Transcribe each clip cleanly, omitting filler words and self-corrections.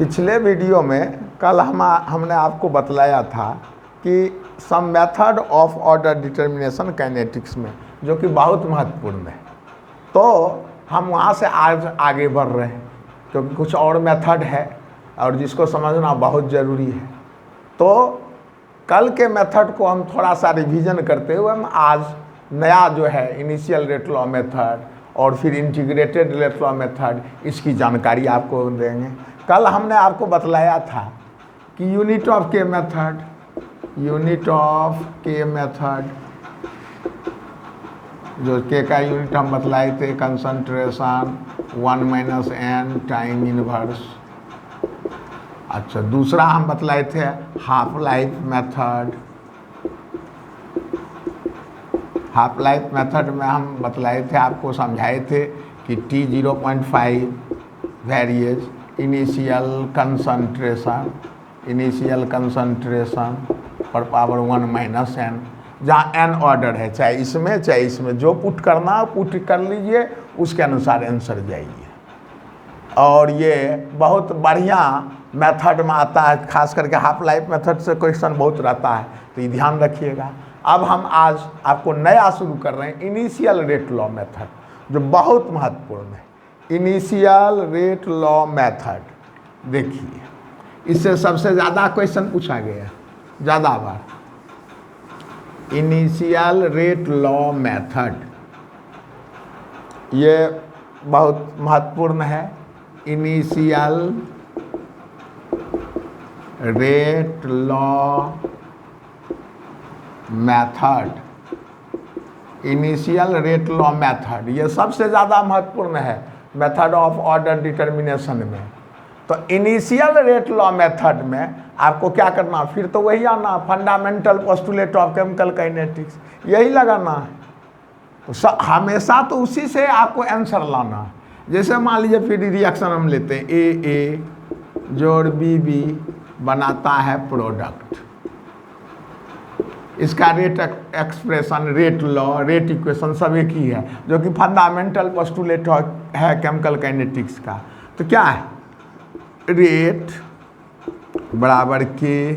पिछले वीडियो में कल हमने आपको बतलाया था कि some method of order determination kinetics में, जो कि बहुत महत्वपूर्ण है। तो हम वहाँ से आज आगे बढ़ रहे हैं क्योंकि कुछ और मेथड है और जिसको समझना बहुत ज़रूरी है। तो कल के मेथड को हम थोड़ा सा रिवीजन करते हुए हम आज नया जो है इनिशियल रेट लॉ मेथड और फिर इंटीग्रेटेड रेट लॉ मेथड, इसकी जानकारी आपको देंगे। कल हमने आपको बतलाया था कि यूनिट ऑफ के मेथड, जो के का यूनिट हम बतलाए थे कंसंट्रेशन 1 - n टाइम इनवर्स। अच्छा, दूसरा हम बतलाए थे half life method. Half life method में हम बतलाए थे, आपको समझाए थे कि T 0.5 वेरिएज इनिशियल कंसंट्रेशन पर पावर 1 - n, जहाँ n ऑर्डर है, चाहे इसमें जो पुट करना पुट कर लीजिए, उसके अनुसार आंसर जाइए। और ये बहुत बढ़िया मेथड में आता है, खास करके हाफ लाइफ मेथड से क्वेश्चन बहुत रहता है, तो ये ध्यान रखिएगा। अब हम आज आपको नया शुरू कर रहे हैं इनिशियल रेट लॉ मेथड, जो बहुत महत्वपूर्ण है। इनिशियल रेट लॉ मेथड, देखिए इससे सबसे ज़्यादा क्वेश्चन पूछा गया ज़्यादा बार। इनिशियल रेट लॉ मेथड ये बहुत महत्वपूर्ण है। Initial rate law method, initial rate law method ये सबसे ज़्यादा महत्वपूर्ण है मेथड ऑफ ऑर्डर डिटर्मिनेशन में। तो इनिशियल रेट लॉ मेथड में आपको क्या करना, फिर तो वही आना, fundamental postulate of chemical kinetics, यही लगाना है। तो हमेशा तो उसी से आपको आंसर लाना है। जैसे मान लीजिए फिर रिएक्शन हम लेते हैं, ए जोड़ बी बनाता है प्रोडक्ट। इसका rate expression, rate law, rate equation सब एक ही है, जो कि फंडामेंटल पोस्टुलेट है केमिकल काइनेटिक्स का। तो क्या है, रेट बराबर के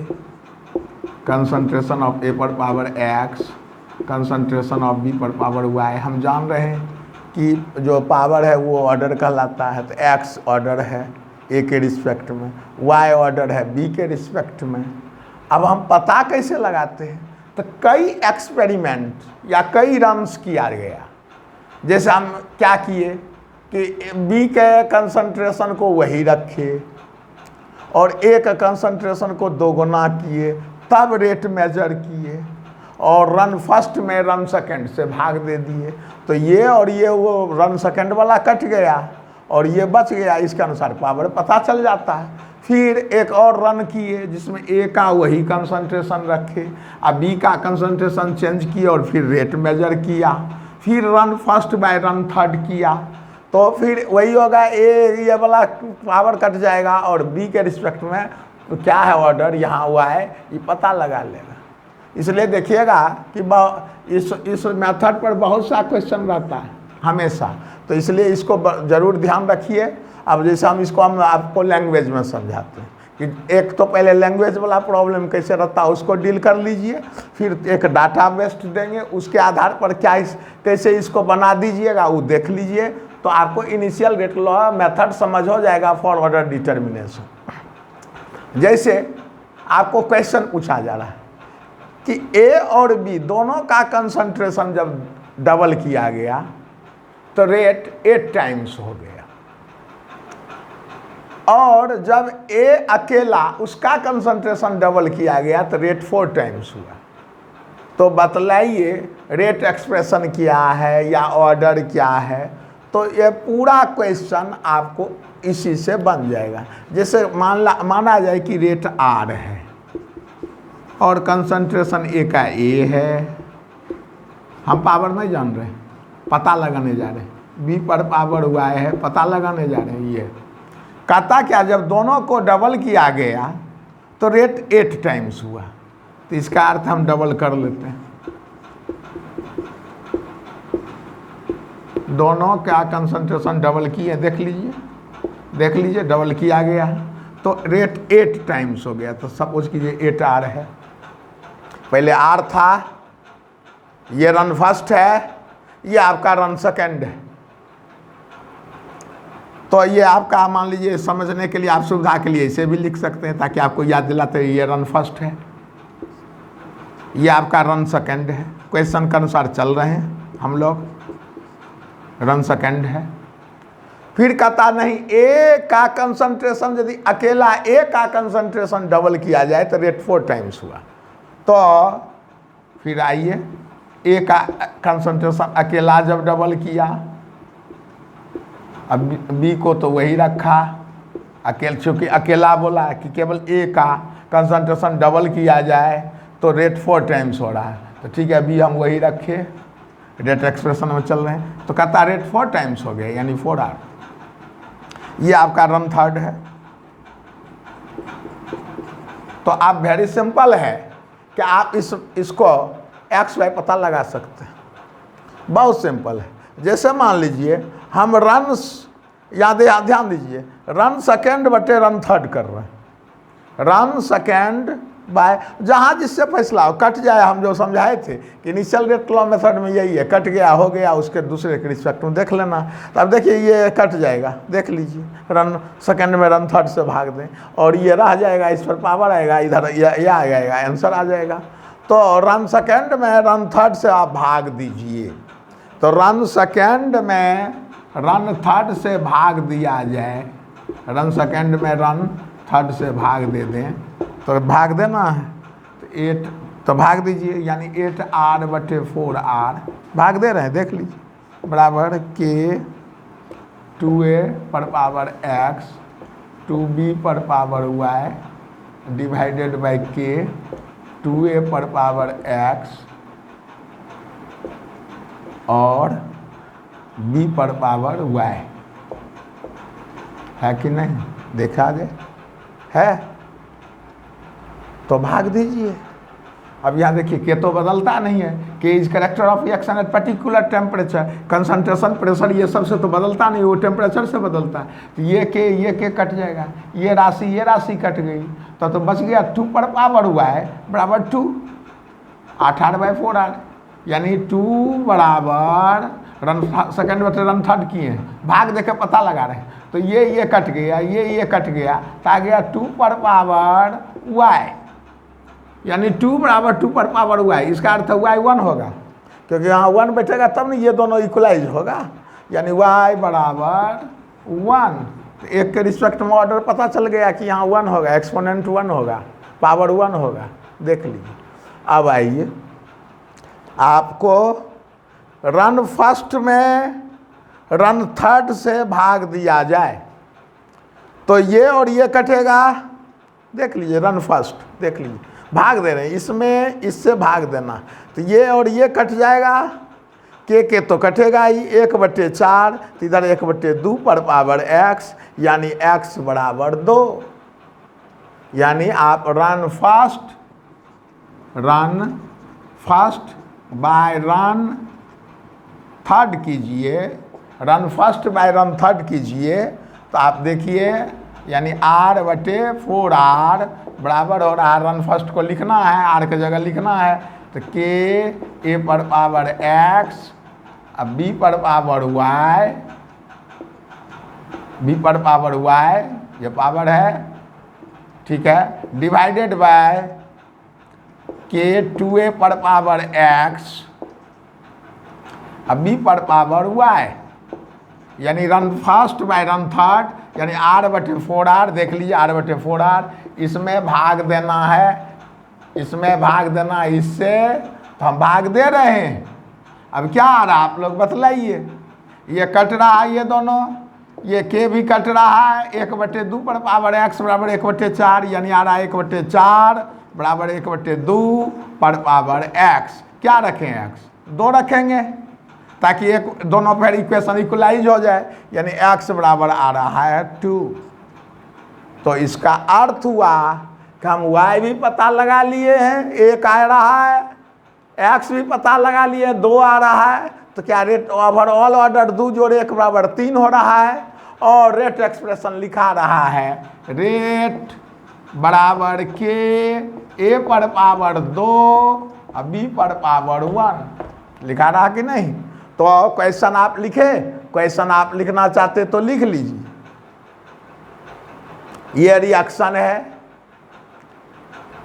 कंसंट्रेशन ऑफ ए पर power x, concentration of B पर पावर y। हम जान रहे हैं कि जो पावर है वो ऑर्डर कहलाता है। तो x ऑर्डर है ए के रिस्पेक्ट में, y ऑर्डर है बी के रिस्पेक्ट में। अब हम पता कैसे लगाते हैं, तो कई एक्सपेरिमेंट या कई रन्स किया गया। जैसे हम क्या किए कि बी के कंसंट्रेशन को वही रखे और ए का कंसंट्रेशन को 2 गुना किए, तब रेट मेजर किए और रन फर्स्ट में रन सेकंड से भाग दे दिए। तो ये और ये वो रन सेकंड वाला कट गया और ये बच गया, इसके अनुसार पावर पता चल जाता है। फिर एक और रन किए जिसमें ए का वही कंसंट्रेशन रखे, अब बी का कंसंट्रेशन चेंज किया और फिर रेट मेजर किया। फिर run first by run third किया, तो फिर वही होगा, ये वाला पावर कट जाएगा और बी के रिस्पेक्ट में तो क्या है ऑर्डर यहाँ हुआ है, ये पता लगा लेगा। इसलिए देखिएगा कि इस मेथड पर बहुत सा क्वेश्चन रहता है हमेशा, तो इसलिए इसको ज़रूर ध्यान रखिए। अब जैसे हम आपको लैंग्वेज में समझाते हैं कि एक तो पहले लैंग्वेज वाला प्रॉब्लम कैसे रहता है उसको डील कर लीजिए, फिर एक डाटा बेस्ड देंगे, उसके आधार पर कैसे इसको बना दीजिएगा वो देख लीजिए। तो आपको इनिशियल रेट लॉ मेथड समझ हो जाएगा फॉर ऑर्डर डिटर्मिनेशन। जैसे आपको क्वेश्चन पूछा जा रहा है कि ए और बी दोनों का कंसंट्रेशन जब डबल किया गया तो रेट 8 टाइम्स हो गया, और जब ए अकेला उसका कंसंट्रेशन डबल किया गया तो रेट 4 टाइम्स हुआ। तो बतलाइए रेट एक्सप्रेशन क्या है या ऑर्डर क्या है। तो ये पूरा क्वेश्चन आपको इसी से बन जाएगा। जैसे माना जाए कि रेट आर है और कंसंट्रेशन ए का ए है, हम पावर नहीं जान रहे, पता लगाने जा रहे हैं। बी पर पावर हुआ है, पता लगाने जा रहे हैं। ये कहता क्या, जब दोनों को डबल किया गया तो रेट 8 टाइम्स हुआ, तो इसका अर्थ हम डबल कर लेते हैं। दोनों का कंसंट्रेशन डबल किए, देख लीजिए डबल किया गया है। तो रेट 8 टाइम्स हो गया। तो सपोज कीजिए 8 आर है, पहले आर था, ये रन फर्स्ट है, ये आपका रन सेकेंड है। तो ये आपका मान लीजिए समझने के लिए, आप सुविधा के लिए इसे भी लिख सकते हैं ताकि आपको याद दिलाते हैं ये रन फर्स्ट है, ये आपका रन सेकेंड है। क्वेश्चन के अनुसार चल रहे हैं हम लोग, रन सेकेंड है। फिर कहता नहीं ए का कंसंट्रेशन, यदि अकेला ए का कंसंट्रेशन डबल किया जाए तो रेट 4 टाइम्स हुआ। तो फिर आइए, ए का कंसंट्रेशन अकेला जब डबल किया, अब बी को तो वही रखा, चूँकि अकेला बोला कि केवल ए का कंसंट्रेशन डबल किया जाए तो रेट 4 टाइम्स हो रहा है, तो ठीक है बी हम वही रखे, रेट एक्सप्रेशन में चल रहे हैं। तो कहता रेट 4 टाइम्स हो गया, यानी 4 आर। ये आपका रन थर्ड है। तो आप वेरी सिंपल है कि आप इसको एक्स वाई पता लगा सकते हैं, बहुत सिंपल है। जैसे मान लीजिए हम रन, ध्यान दीजिए, रन सेकेंड बटे रन थर्ड कर रहे हैं, रन सेकेंड बाय, जहाँ जिससे फैसला हो, कट जाए, हम जो समझाए थे कि इनिशियल रेट लॉ मेथड में यही है, कट गया हो गया, उसके दूसरे के रिस्पेक्ट में देख लेना। तो अब देखिए ये कट जाएगा, देख लीजिए, रन सेकेंड में रन थर्ड से भाग दें और ये रह जाएगा, इस पर पावर आएगा, इधर यह आ जाएगा, आंसर आ जाएगा। तो रन सेकेंड में रन थर्ड से आप भाग दीजिए, तो रन सेकेंड में रन थर्ड से भाग दिया जाए, रन सेकेंड में रन थर्ड से भाग दे दें, तो भाग देना है तो 8, तो भाग दीजिए, यानी 8 आर बटे 4 आर भाग दे रहे हैं, देख लीजिए, बराबर के 2a पर पावर x 2b पर पावर y डिवाइडेड बाई के 2a पर पावर x और b पर पावर y, है कि नहीं, देखा गया है। तो भाग दीजिए। अब यहाँ देखिए के तो बदलता नहीं है, के is character of reaction at particular temperature, concentration, pressure, ये सबसे तो बदलता नहीं, वो टेम्परेचर से बदलता है। तो ये के कट जाएगा, ये राशि कट गई, तो बच गया 2 पर पावर हुआ है बराबर 2, 8 आर बाई 4 आर, यानी 2 बराबर रन सेकेंड बटे रन थर्ड किए हैं, भाग देके पता लगा रहे हैं। तो ये कट गया, ये कट गया, तो आ गया 2 पर पावर y, यानी 2 बराबर 2 पर पावर y, इसका अर्थ y 1 होगा, क्योंकि यहाँ 1 बैठेगा तब नहीं ये दोनों इक्वलाइज होगा, यानी y बराबर 1। तो एक के रिस्पेक्ट में ऑर्डर पता चल गया कि यहाँ 1 होगा, एक्सपोनेंट 1 होगा, पावर 1 होगा, देख लीजिए। अब आइए, आपको रन फर्स्ट में रन थर्ड से भाग दिया जाए तो ये और ये कटेगा, देख लीजिए, रन फर्स्ट देख लीजिए, भाग दे रहे हैं, इसमें इससे भाग देना, तो ये और ये कट जाएगा, के तो कटेगा ही, 1/4, तो इधर 1/2 पर पावर x, यानी x बराबर 2, यानी आप run first by run third कीजिए, run first by run third कीजिए, तो आप देखिए, यानी r बटे 4 आर बराबर हो रहा है, रन फर्स्ट को लिखना है, r की जगह लिखना है, तो के ए पर पावर x, अब b पर पावर y, ये पावर है, ठीक है, डिवाइडेड बाय के 2a पर पावर x, अब b पर पावर y, यानी run first by run third, यानी r बटे 4 आर, देख लीजिए, r बटे 4 आर, इसमें भाग देना है, इसमें भाग देना, इससे तो हम भाग दे रहे हैं। अब क्या आ रहा है आप लोग बतलाइए, ये कट रहा है, ये दोनों, ये के भी कट रहा है, 1/2 पर पावर x बराबर 1/4, यानी आ रहा है 1/4 बराबर 1/2 पर पावर x, क्या रखें x 2 रखेंगे ताकि एक दोनों फिर इक्वेशन इक्वलाइज हो जाए, यानी x बराबर आ रहा है 2। तो इसका अर्थ हुआ कि हम y भी पता लगा लिए हैं, 1 आ रहा है, x भी पता लगा लिए, 2 आ रहा है, तो क्या रेट ओवरऑल ऑर्डर 2 जोड़े 1 बराबर 3 हो रहा है, और रेट एक्सप्रेशन लिखा रहा है रेट बराबर के ए पर पावर 2 और बी पर पावर 1 लिखा रहा कि नहीं। तो क्वेश्चन आप लिखे, क्वेश्चन आप लिखना चाहते तो लिख लीजिए। ये रिएक्शन है,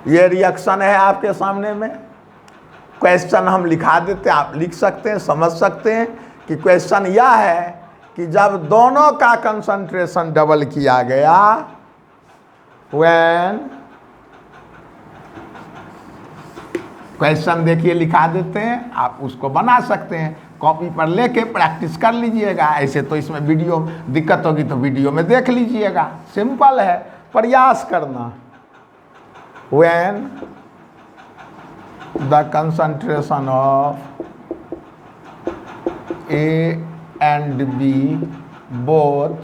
ये रिएक्शन है आपके सामने में। क्वेश्चन हम लिखा देते हैं, आप लिख सकते हैं, समझ सकते हैं कि क्वेश्चन यह है कि जब दोनों का कंसंट्रेशन डबल किया गया, व्हेन, क्वेश्चन देखिए लिखा देते हैं, आप उसको बना सकते हैं, कॉपी पर लेके प्रैक्टिस कर लीजिएगा। ऐसे तो इसमें वीडियो दिक्कत होगी तो वीडियो में देख लीजिएगा, सिंपल है, प्रयास करना। When the concentration of A and B both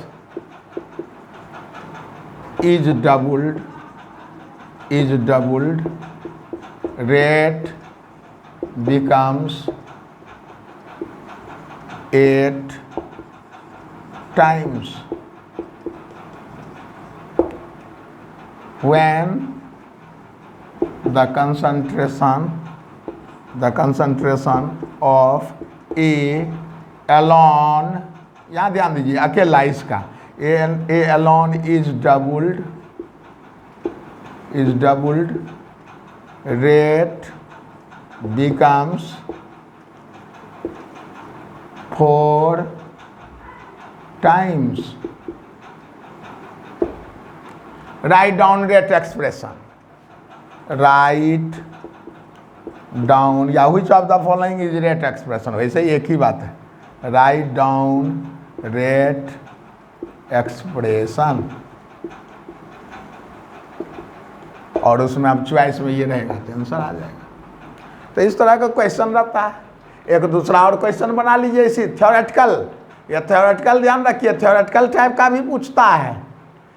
is doubled, rate becomes 8 times. When the concentration of A alone, यहाँ ध्यान दीजिए, अकेला इसका A alone is doubled, rate becomes 4 times. Write down rate expression. Write down, या which of the following is rate expression, वैसे ही एक ही बात है। राइट डाउन रेट एक्सप्रेशन, और उसमें अब चॉइस में ये रहेगा तो आंसर आ जाएगा। तो इस तरह का क्वेश्चन रहता है। एक दूसरा और क्वेश्चन बना लीजिए इसी थ्योरेटिकल, या थ्योरेटिकल ध्यान रखिए, थ्योरेटिकल टाइप का भी पूछता है,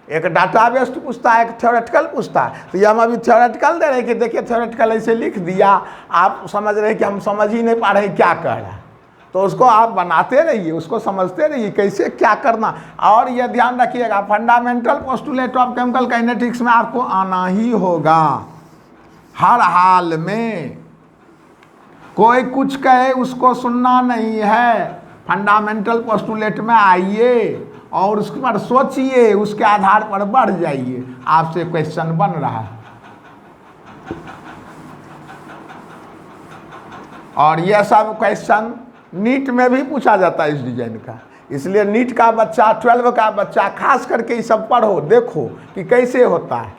एक डाटा बेस्ड पूछता है, एक थ्योरेटिकल पूछता है। तो ये हम अभी थ्योरेटिकल दे रहे हैं कि देखिए थ्योरेटिकल ऐसे लिख दिया, आप समझ रहे हैं कि हम समझ ही नहीं पा रहे क्या कह रहा है, तो उसको आप बनाते रहिए, उसको समझते रहिए कैसे क्या करना। और ये ध्यान रखिएगा, fundamental postulate of chemical kinetics में आपको आना ही होगा हर हाल में। कोई कुछ कहे उसको सुनना नहीं है, फंडामेंटल पोस्टुलेट में आइए और उसके बाद सोचिए, उसके आधार पर बढ़ जाइए। आपसे क्वेश्चन बन रहा है, और यह सब क्वेश्चन नीट में भी पूछा जाता है इस डिजाइन का। इसलिए नीट का बच्चा, 12 का बच्चा खास करके ये सब पढ़ो, देखो कि कैसे होता है।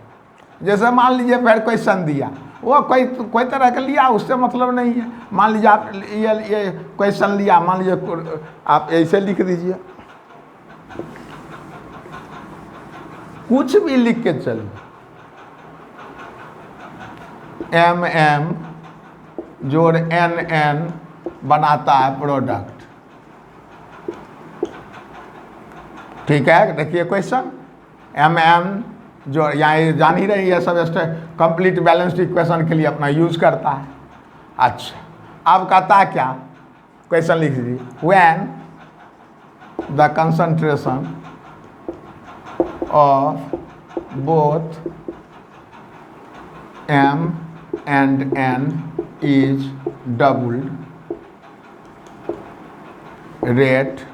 जैसे मान लीजिए फिर क्वेश्चन दिया, वो कोई तरह का लिया, उससे मतलब नहीं है। मान लीजिए आप ये क्वेश्चन लिया, मान लीजिए आप ऐसे लिख दीजिए, कुछ भी लिख के चलो, MM जोड़ NN बनाता है प्रोडक्ट। ठीक है, देखिए क्वेश्चन, MM जो यहाँ जान ही रही है, सब कंप्लीट बैलेंस्ड इक्वेशन के लिए अपना यूज करता है। अच्छा, अब कहता है क्या, क्वेश्चन लिख दीजिए, when the concentration of both M and N is doubled, rate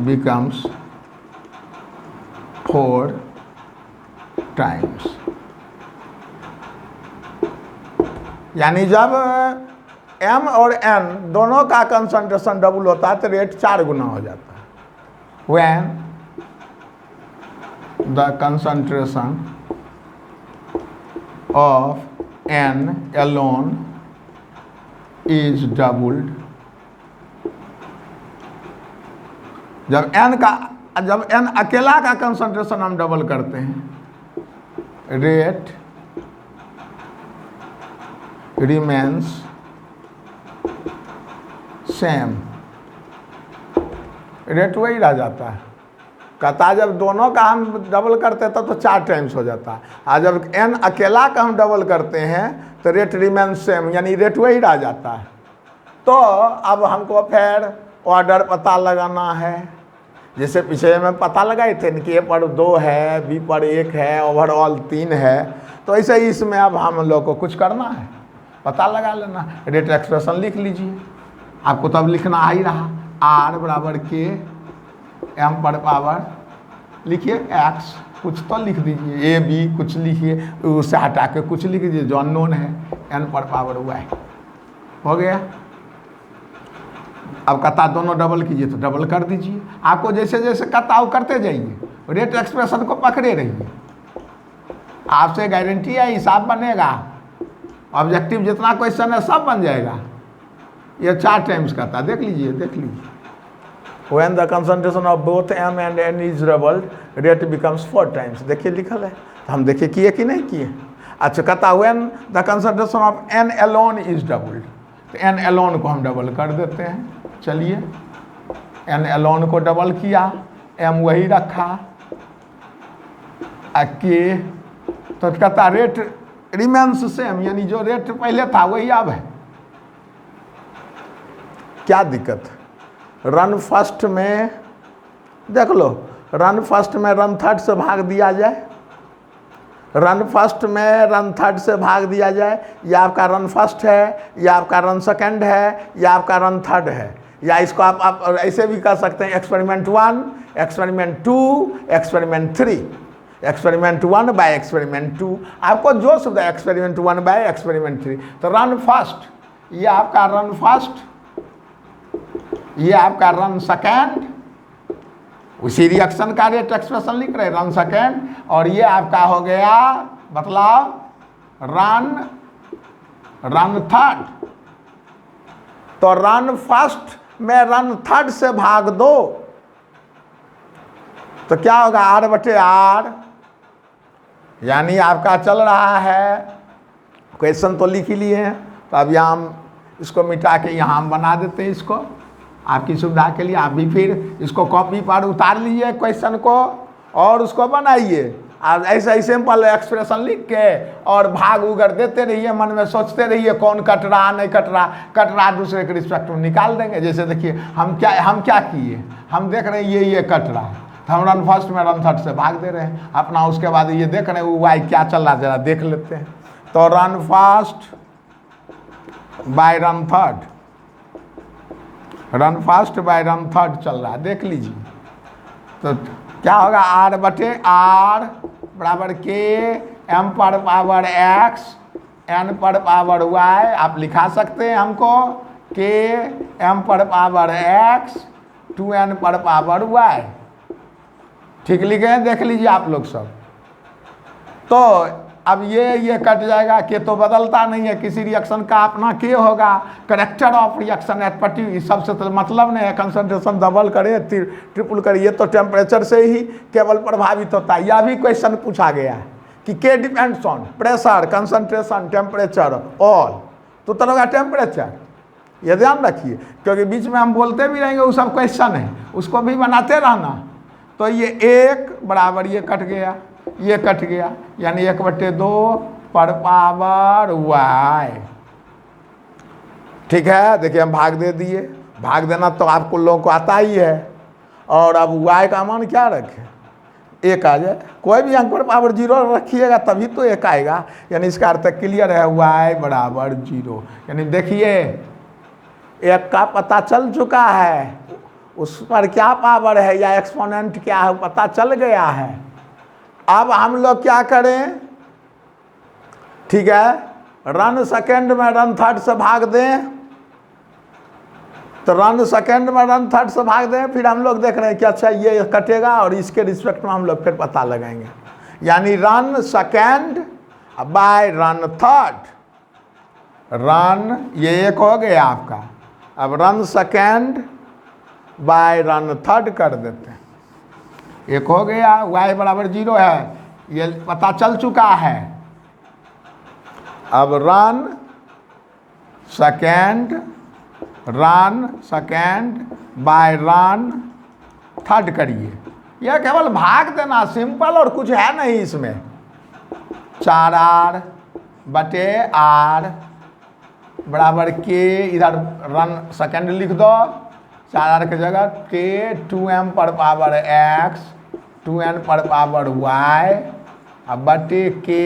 becomes 4 times। यानी जब M और N दोनों का कंसंट्रेशन डबल होता है तो रेट 4 गुना हो जाता है। When the concentration of N alone is doubled, जब N अकेला का कंसंट्रेशन हम डबल करते हैं, रेट रिमेन्स सेम, रेट वही रह जाता है। कहता है जब दोनों का हम डबल करते हैं तो 4 टाइम्स हो जाता है, और जब N अकेला का हम डबल करते हैं तो रेट रिमेन्स सेम, यानी रेट वही रह जाता है। तो अब हमको फिर ऑर्डर पता लगाना है जैसे पीछे में पता लगाए थे कि ए पर 2 है, बी पर 1 है, ओवरऑल 3 है, तो ऐसे ही इसमें अब हम लोग को कुछ करना है, पता लगा लेना। रेट एक्सप्रेशन लिख लीजिए, आपको तब लिखना आ ही रहा, आर बराबर के एम पर पावर लिखिए एक्स, कुछ तो लिख दीजिए, ए बी कुछ लिखिए, उससे हटा के कुछ लिख दीजिए जो अननोन है, एन पर पावर वाई, हो गया। अब कहता दोनों डबल कीजिए तो डबल कर दीजिए, आपको जैसे जैसे कहता वो करते जाइए, रेट एक्सप्रेशन को पकड़े रहिए, आपसे गारंटी है हिसाब बनेगा, ऑब्जेक्टिव जितना क्वेश्चन है सब बन जाएगा। ये 4 टाइम्स कहता, देख लीजिए देख लीजिए। When the concentration of both m and n is doubled, rate becomes 4 times, देखिए लिखल है, तो हम देखिए किए कि नहीं किए। अच्छा कहता when the concentration of n alone is doubled, तो n alone को हम डबल कर देते हैं, चलिए n alone को डबल किया, m वही रखा, के तो कहता रेट रिमेंस सेम, यानी जो रेट पहले था वही अब है। क्या दिक्कत, रन फर्स्ट में देख लो, रन फर्स्ट में रन थर्ड से भाग दिया जाए, रन फर्स्ट में रन थर्ड से भाग दिया जाए, या आपका रन फर्स्ट है, या आपका रन सेकंड है, या आपका रन थर्ड है, या इसको आप ऐसे भी कर सकते हैं, experiment 1, experiment 2, experiment 3, experiment 1 by experiment 2, आपको जो सुविधा, एक्सपेरिमेंट 1 बाय एक्सपेरिमेंट 3। तो रन फर्स्ट, ये आपका रन फर्स्ट, ये आपका रन सेकेंड, उसी रिएक्शन का रेट एक्सप्रेशन लिख रहे रन सेकेंड, और ये आपका हो गया मतलब रन थर्ड। तो रन फर्स्ट में रन थर्ड से भाग दो तो क्या होगा, आर बटे आर, यानी आपका चल रहा है, क्वेश्चन तो लिख ही लिए हैं, तो अब यहाँ हम इसको मिटा के यहाँ हम बना देते हैं, इसको आपकी सुविधा के लिए। आप भी फिर इसको कॉपी पर उतार लीजिए क्वेश्चन को और उसको बनाइए, आप ऐसा ही सिंपल एक्सप्रेशन लिख के और भाग उगर देते रहिए, मन में सोचते रहिए कौन कट रहा नहीं कट रहा दूसरे के रिस्पेक्ट में निकाल देंगे। जैसे देखिए हम क्या किए, हम देख रहे हैं ये कट रहा है, तो हम रन फर्स्ट में रन थर्ड से भाग दे रहे हैं अपना, उसके बाद ये देख रहे हैं वो वाई क्या चल रहा है जरा देख लेते हैं। तो run first by run third, run first by run third चल रहा है, देख लीजिए। तो क्या होगा, आर बटे आर बराबर के एम पर पावर एक्स एन पर पावर वाई, आप लिखा सकते हैं हमको के एम पर पावर एक्स 2n पर पावर वाई, ठीक लिखे हैं, देख लीजिए आप लोग सब। तो अब ये कट जाएगा, के तो बदलता नहीं है, किसी रिएक्शन का अपना के होगा, character of reaction at particular, सबसे तो मतलब नहीं है, कंसंट्रेशन डबल करे ट्रिपल करे, ये तो टेम्परेचर से ही केवल प्रभावित होता है। यह भी क्वेश्चन पूछा गया है कि के depends on pressure, concentration, temperature all, तो तरह का टेम्परेचर, ये ध्यान रखिए, क्योंकि बीच में हम बोलते भी रहेंगे, वो सब क्वेश्चन है, उसको भी बनाते रहना। तो ये एक बराबर ये कट गया, ये कट गया, यानी 1/2 पर पावर वाई, ठीक है। देखिए हम भाग दे दिए, भाग देना तो आपको लोगों को आता ही है, और अब वाई का मान क्या रखें, 1 आ जाए, कोई भी अंक पर पावर 0 रखिएगा तभी तो 1 आएगा, यानी इसका अर्थ क्लियर है, वाई बराबर 0, यानी देखिए 1 का पता चल चुका है, उस पर क्या पावर है या एक्सपोनेंट क्या है पता चल गया है। अब हम लोग क्या करें, ठीक है, रन सेकेंड में रन थर्ड से भाग दें, तो रन सेकेंड में रन थर्ड से भाग दें, फिर हम लोग देख रहे हैं कि अच्छा ये कटेगा और इसके रिस्पेक्ट में हम लोग फिर पता लगाएंगे, यानी run second by run third, run ये 1 हो गया आपका, अब run second by run third कर देते हैं, 1 हो गया, y बराबर 0 है, ये पता चल चुका है। अब run second by run third करिए, यह केवल भाग देना सिंपल और कुछ है नहीं इसमें। 4r बटे r बराबर के, इधर रन सेकेंड लिख दो, 4r की जगह k 2m पर पावर x 2n पर पावर y अब बटे k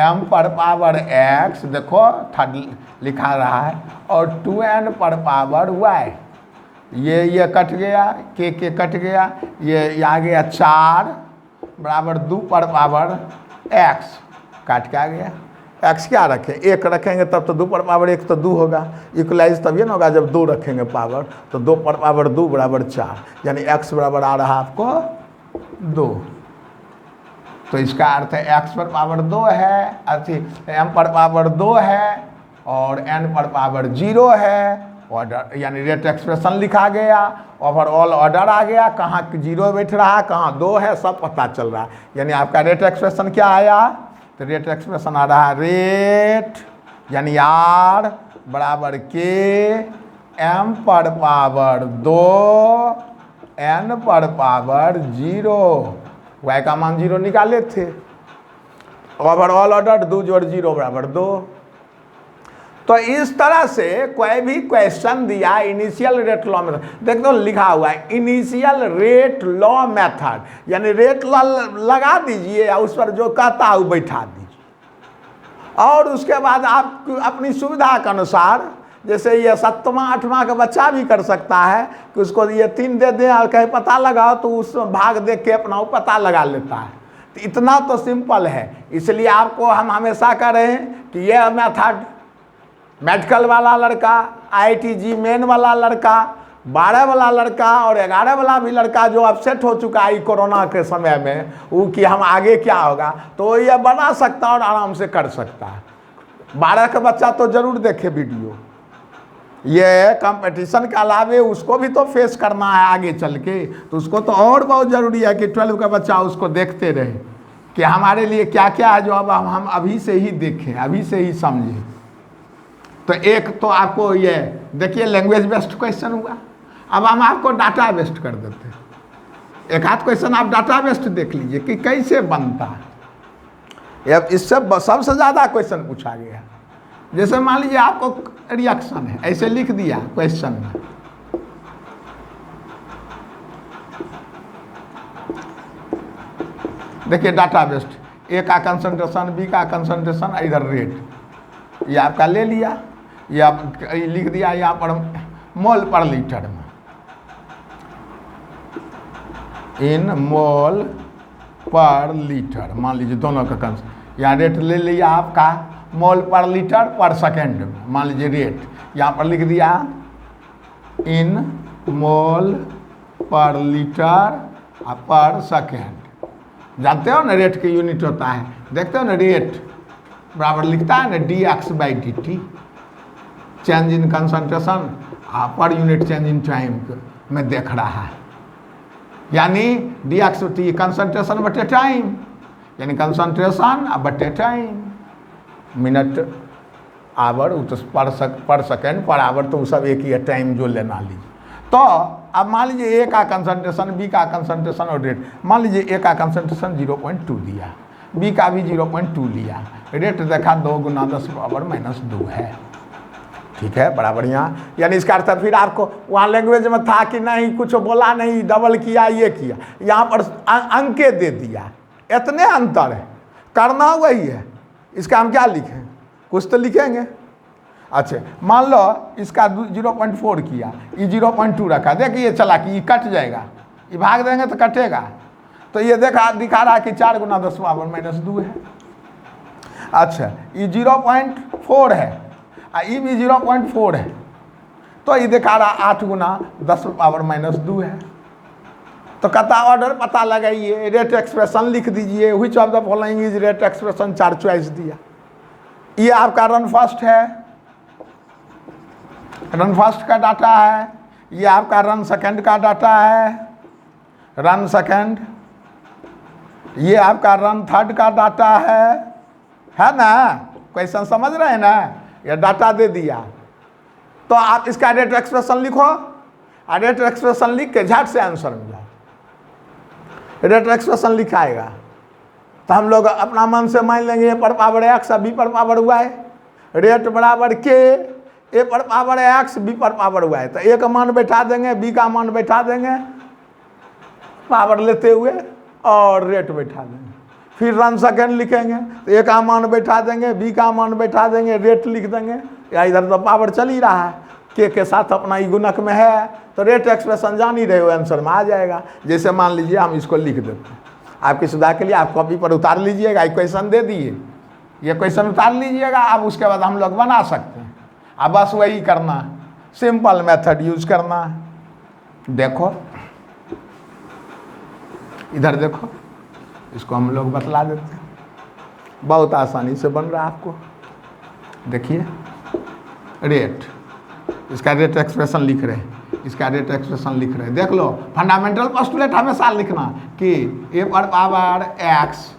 m पर पावर x देखो थर्ड लिखा रहा है और 2n पर पावर y ये कट गया k कट गया ये आ गया 4 बराबर 2 पर पावर x काट के आ गया x क्या रखें 1 रखेंगे तब तो 2 पर पावर 1 तो 2 होगा इक्वलाइज तभी ना होगा जब 2 रखेंगे पावर तो 2 पर पावर 2 बराबर 4 यानी x बराबर आ रहा आपको 2। तो इसका अर्थ है x पर पावर 2 है अथी m पर पावर 2 है और n पर पावर 0 है ऑर्डर यानी रेट एक्सप्रेशन लिखा गया ओवरऑल ऑर्डर आ गया कहाँ 0 बैठ रहा है कहाँ 2 है सब पता चल रहा है यानी आपका रेट एक्सप्रेशन क्या आया तो रेट एक्सप्रेशन आ रहा है रेट यानी r बराबर k m पर पावर 2 n पर पावर 0 y का मान 0 निकाले थे ओवरऑल ऑर्डर 2 जोड़ 0 बराबर 2। तो इस तरह से कोई भी क्वेश्चन दिया इनिशियल रेट लॉ मेथड देख दो लिखा हुआ है इनिशियल रेट लॉ मेथड यानी रेट लॉ लगा दीजिए उस पर जो कहता है वो बैठा दीजिए और उसके बाद आप अपनी सुविधा के अनुसार जैसे ये 7वां 8वां का बच्चा भी कर सकता है कि उसको ये 3 दे दें और कहीं पता लगाओ तो उस भाग देख के अपना वो पता लगा लेता है। तो इतना तो सिंपल है इसलिए आपको हम हमेशा करें कि यह मेथड मेडिकल वाला लड़का IIT मेन वाला लड़का 12 वाला लड़का और 11 वाला भी लड़का जो अपसेट हो चुका है कोरोना के समय में वो कि हम आगे क्या होगा तो ये बना सकता और आराम से कर सकता है। 12 का बच्चा तो जरूर देखे वीडियो ये कंपटीशन के अलावे उसको भी तो फेस करना है आगे चल के तो उसको तो और बहुत ज़रूरी है कि 12 का बच्चा उसको देखते रहे कि हमारे लिए क्या क्या है जो अब हम अभी से ही देखें अभी से ही समझें। तो एक तो आपको ये देखिए लैंग्वेज बेस्ड क्वेश्चन हुआ अब हम आपको डाटा बेस्ड कर देते हैं एक आध क्वेश्चन आप डाटा बेस्ड देख लीजिए कि कैसे बनता है। अब इससे सबसे ज़्यादा क्वेश्चन पूछा गया जैसे मान लीजिए आपको रिएक्शन है ऐसे लिख दिया क्वेश्चन में देखिए डाटा बेस्ड ए का कंसंट्रेशन बी का कंसंट्रेशन इधर रेट ये आपका ले लिया ये आप लिख दिया यहाँ पर मोल पर लीटर में इन मोल पर लीटर मान लीजिए दोनों का कंस यहाँ रेट ले लिया आपका मोल पर लीटर पर सेकेंड में मान लीजिए रेट यहाँ पर लिख दिया इन मोल पर लीटर पर सेकेंड जानते हो ना रेट की यूनिट होता है देखते हो ना रेट बराबर लिखता है ना dx/dt change in concentration per unit change in time में देख रहा है यानी dx/t कंसंट्रेशन बटे टाइम यानी कंसंट्रेशन बटे टाइम मिनट आवर पर सेकेंड पर आवर तो सब एक ही है टाइम जो लेना लीजिए। तो अब मान लीजिए ए का कंसंट्रेशन बी का कंसंट्रेशन और रेट मान लीजिए ए का कंसंट्रेशन 0.2 दिया बी का भी 0.2 लिया रेट देखा 2 × 10⁻⁻2 है ठीक है बड़ा बढ़िया यानी इसका अर्थ फिर आपको वहाँ लैंग्वेज में था कि नहीं कुछ बोला नहीं डबल किया ये किया यहाँ पर अंके दे दिया इतने अंतर है करना वही है इसका हम क्या लिखें कुछ तो लिखेंगे। अच्छा मान लो इसका 0.4 किया ये 0.2 रखा देखिए ये चला कि ये कट जाएगा ये भाग देंगे तो कटेगा तो ये दिखा रहा है कि 4 × 10⁻⁻2 है। अच्छा ये 0.4 है ये भी 0.4 है तो ये दिखा रहा 8 × 10⁻⁻2 है। तो कहता ऑर्डर पता लगाइए रेट एक्सप्रेशन लिख दीजिए which of the following is rate expression 4 choice दिया ये आपका रन फर्स्ट है रन फर्स्ट का डाटा है ये आपका रन सेकंड का डाटा है रन सेकंड ये आपका रन थर्ड का डाटा है ना क्वेश्चन समझ रहे हैं ना ये डाटा दे दिया तो आप इसका रेट एक्सप्रेशन लिखो और रेट एक्सप्रेशन लिख के झट से आंसर मिला रेट एक्सप्रेशन लिखाएगा तो हम लोग अपना मन से मान लेंगे ए पर पावर x बी पर पावर y रेट बराबर k ए पर पावर एक्स, बी पर पावर वाई। तो ए का मान बैठा देंगे, बी का मान बैठा देंगे पावर लेते हुए और रेट बैठा देंगे। फिर रन सेकेंड लिखेंगे तो ए का मान बैठा देंगे, बी का मान बैठा देंगे, रेट लिख देंगे। या इधर तो पावर चल ही रहा है, के साथ अपना ई गुणक में है तो रेट एक्सप्रेशन जान ही रहे हो, आंसर में आ जाएगा। जैसे मान लीजिए हम इसको लिख देते हैं आपकी सुविधा के लिए, आप कॉपी पर उतार लीजिएगा, एक क्वेश्चन दे दिए, ये क्वेश्चन उतार लीजिएगा, अब उसके बाद हम लोग बना सकते हैं। अब बस वही करना, सिंपल मेथड यूज करना है। देखो इधर देखो, इसको हम लोग बतला देते हैं, बहुत आसानी से बन रहा है आपको। देखिए रेट, इसका रेट एक्सप्रेशन लिख रहे हैं, इसका रेट एक्सप्रेशन लिख रहे हैं। देख लो, फंडामेंटल पोस्टुलेट हमेशा लिखना कि ए पर पावर एक्स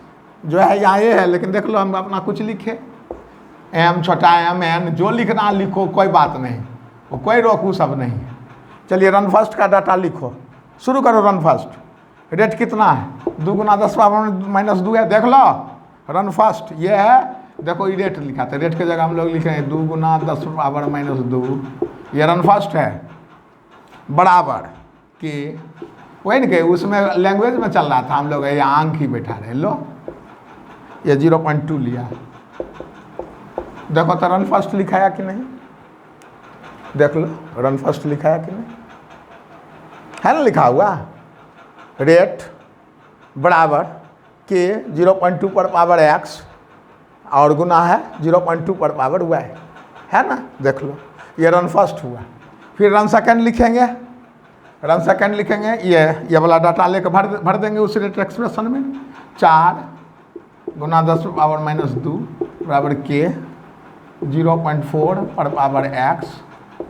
जो है यहाँ ए है, लेकिन देख लो हम अपना कुछ लिखे, एम छोटा एम एन, जो लिखना लिखो, कोई बात नहीं, वो कोई रोकू सब नहीं। चलिए रन फर्स्ट का डाटा लिखो, शुरू करो रन फर्स्ट। रेट कितना है, 2 गुना 10 पावर माइनस 2 है, देख लो रन फर्स्ट ये है। देखो ये रेट लिखा था, रेट की जगह हम लोग लिखे हैं 2 गुना 10 पावर माइनस 2, ये रन फर्स्ट है, बराबर कि वही नहीं, उसमें लैंग्वेज में चल रहा था, हम लोग ये आंक ही बैठा रहे। लो ये 0.2 लिया, देखो तो रन फर्स्ट लिखाया कि नहीं, देख लो रन फर्स्ट लिखाया कि नहीं, है ना लिखा हुआ। रेट बराबर के 0.2 पर पावर एक्स और गुना है 0.2 पर पावर वाई, है ना, देख लो ये रन फर्स्ट हुआ। फिर रन सेकेंड लिखेंगे, रन सेकेंड लिखेंगे, ये वाला डाटा लेकर भर देंगे उस रेट एक्सप्रेशन में। 4 गुना 10 पावर माइनस 2 बराबर के 0.4 पर पावर एक्स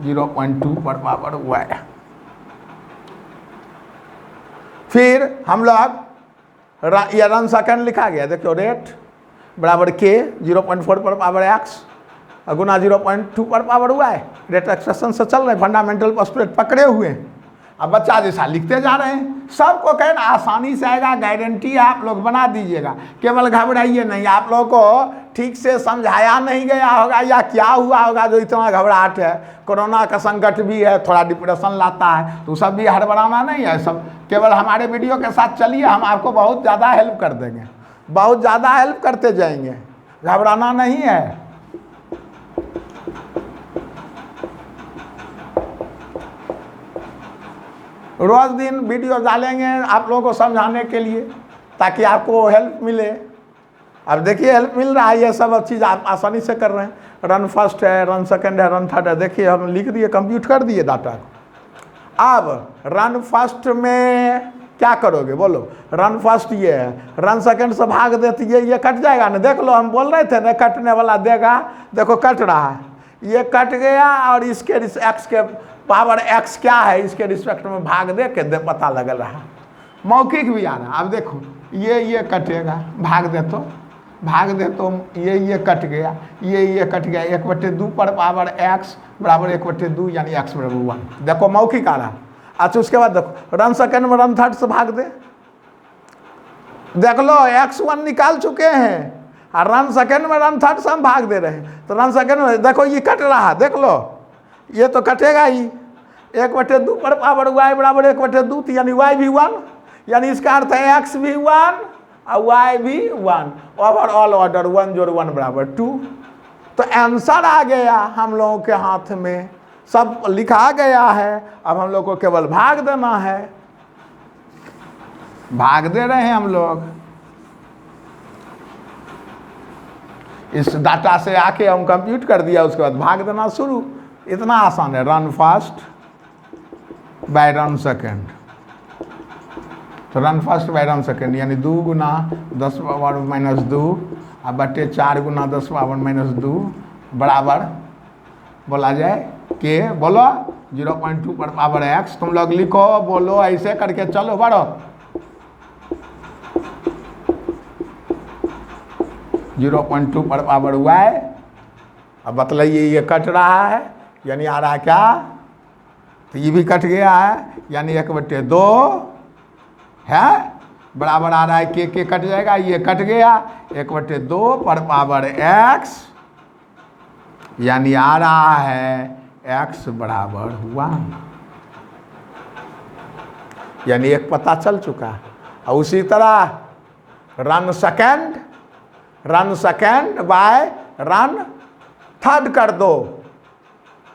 0.2 पर पावर वाई। फिर हम लोग ये रन सेकेंड लिखा गया, देखो रेट बराबर के 0.4 पर पावर एक्स गुना 0.2 पर पावर वाई। रेट एक्सप्रेशन से चल रहे, फंडामेंटल पोस्टुलेट पकड़े हुए हैं। अब बच्चा जैसा लिखते जा रहे हैं, सबको कहना आसानी से आएगा, गारंटी है, आप लोग बना दीजिएगा, केवल घबराइए नहीं। आप लोगों को ठीक से समझाया नहीं गया होगा या क्या हुआ होगा जो इतना घबराहट है। कोरोना का संकट भी है, थोड़ा डिप्रेशन लाता है, तो सब भी हड़बड़ाना नहीं है। सब केवल हमारे वीडियो के साथ चलिए, हम आपको बहुत ज़्यादा हेल्प कर देंगे, बहुत ज़्यादा हेल्प करते जाएंगे, घबराना नहीं है। रोज़ दिन वीडियो डालेंगे आप लोगों को समझाने के लिए, ताकि आपको हेल्प मिले। अब देखिए हेल्प मिल रहा है, ये सब चीज़ आप आसानी से कर रहे हैं। रन फर्स्ट है, रन सेकेंड है, रन थर्ड है, देखिए हम लिख दिए, कंप्यूट कर दिए डाटा को। अब रन फर्स्ट में क्या करोगे बोलो, रन फर्स्ट ये है, रन सेकेंड से भाग देते ये कट जाएगा ना। देख लो हम बोल रहे थे ना कटने वाला देगा, देखो कट रहा है, ये कट गया और इसके एक्स के पावर एक्स क्या है इसके रिस्पेक्ट में भाग दे के पता लग रहा। मौखिक भी आ रहा। अब देखो ये कटेगा, भाग दे तो ये कट गया, ये कट गया, 1/2 पर पावर एक्स बराबर 1/2 यानी एक्स बराबर 1। देखो मौखिक आ रहा। अच्छा उसके बाद देखो रन सेकेंड में रन थर्ड से भाग दे, देख लो x1 निकाल चुके हैं और रन सेकेंड में रन थर्ड से हम भाग दे रहे हैं। तो रन सेकेंड में देखो ये कट रहा, देख लो ये तो कटेगा ही। 1/2 पर पावर y बराबर 1/2 यानी y भी 1, यानी इसका अर्थ है x भी 1 और y भी 1। ओवरऑल ऑर्डर 1 जोड़ 1 बराबर 2। तो आंसर आ गया हम लोगों के हाथ में, सब लिखा गया है। अब हम लोग को केवल भाग देना है, भाग दे रहे हैं हम लोग। इस डाटा से आके हम कंप्यूट कर दिया, उसके बाद भाग देना शुरू। इतना आसान है। Run fast by run second, तो run fast by run second यानी 2 गुना 10 पावर माइनस 2 और बटे 4 गुना 10 पावर माइनस 2 बराबर बोला जाए के बोलो 0.2 पर पावर एक्स। तुम लोग लिखो, बोलो, ऐसे करके चलो बढ़ो। 0.2 पर पावर वाई। अब बतलाइए ये कट रहा है यानी आ रहा है क्या, तो ये भी कट गया है यानी 1/2 है बराबर आ रहा है के कट जाएगा, ये कट गया 1/2 पर पावर एक्स यानी आ रहा है x बराबर 1, यानी एक पता चल चुका है। और उसी तरह run second by run third कर दो।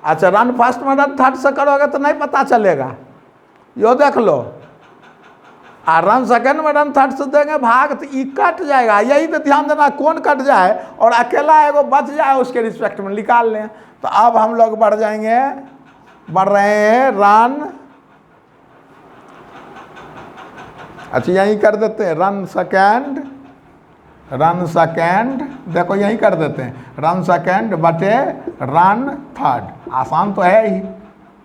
अच्छा, रन फर्स्ट में रन थर्ड से करोगे तो नहीं पता चलेगा, यो देख लो। और रन सेकेंड में रन थर्ड से देंगे भाग तो ये कट जाएगा। यही तो ध्यान देना, कौन कट जाए और अकेला एगो बच जाए उसके रिस्पेक्ट में निकाल लें। तो अब हम लोग बढ़ रहे हैं रन। अच्छा, यही कर देते हैं रन सेकेंड, देखो यही कर देते हैं रन सेकेंड बटे रन थर्ड। आसान तो है ही।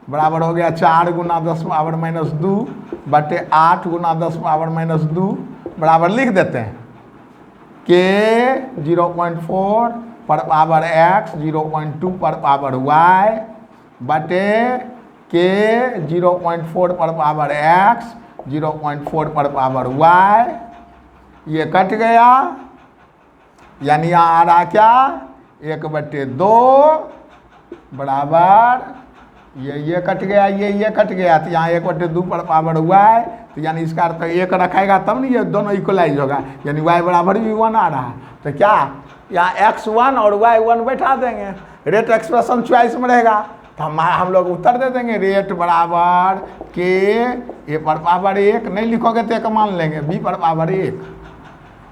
बराबर हो गया 4 गुना 10 पावर माइनस 2 बटे 8 गुना 10 पावर माइनस 2 बराबर लिख देते हैं के 0.4 पर पावर x 0.2 पर पावर y बटे के 0.4 पर पावर x 0.4 पर पावर y। ये कट गया, यानी यहाँ आ रहा क्या 1/2 बराबर ये कट गया, ये कट गया। तो यहाँ 1/2 पर पावर y, तो यानी इसका अर्थ 1 रखेगा तब नहीं ये दोनों इक्वलाइज होगा, यानी y बराबर भी 1 आ रहा है। तो क्या यहाँ x 1 और y 1 बैठा देंगे, रेट एक्सप्रेशन चॉइस में रहेगा। तो हम लोग उत्तर दे देंगे रेट बराबर के ए पर पावर 1, नहीं लिखोगे तो 1 मान लेंगे, बी पर पावर 1।